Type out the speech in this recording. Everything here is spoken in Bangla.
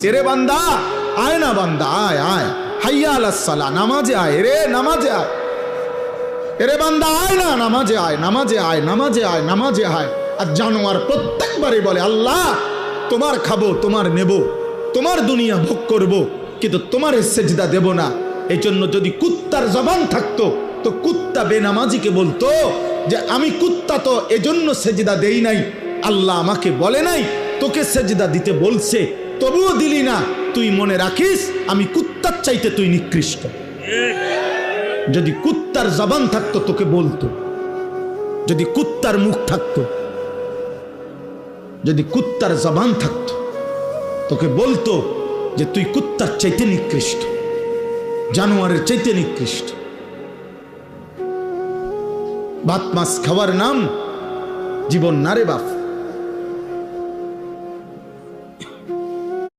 तेरे बंदा आए ना बंदा आए आए हैया अलस सला नामाजे आए रे नामाजे आए तेरे बंदा आए ना नामाजे आए नामाजे आए नामाजे आए नामाजे आए আর জানোয়ার প্রত্যেকবারই বলে আল্লাহ তোমার খাবো তোমার নেব তোমার দুনিয়া ভোগ করব কিন্তু তোমার সেজদা দেব না। এইজন্য যদি কুত্তার জবান থাকতো তো কুত্তা বেনামাজিকে বলতো যে আমি কুত্তা তো এজন্য সেজদা দেই নাই, আল্লাহ আমাকে বলে নাই তোকে সেজদা দিতে বলছে তবুও দিলি না, তুই মনে রাখিস আমি কুত্তার চাইতে তুই নিকৃষ্ট। যদি কুত্তার জবান থাকতো তোকে বলতো, যদি কুত্তার মুখ থাকতো, যদি কুত্তার জবান থাকতো তোকে বলতো যে তুই কুত্তার চাইতে নিকৃষ্ট, জানোয়ারের চাইতে নিকৃষ্ট। ভাত মাছ খাওয়ার নাম জীবন না রে বাপ।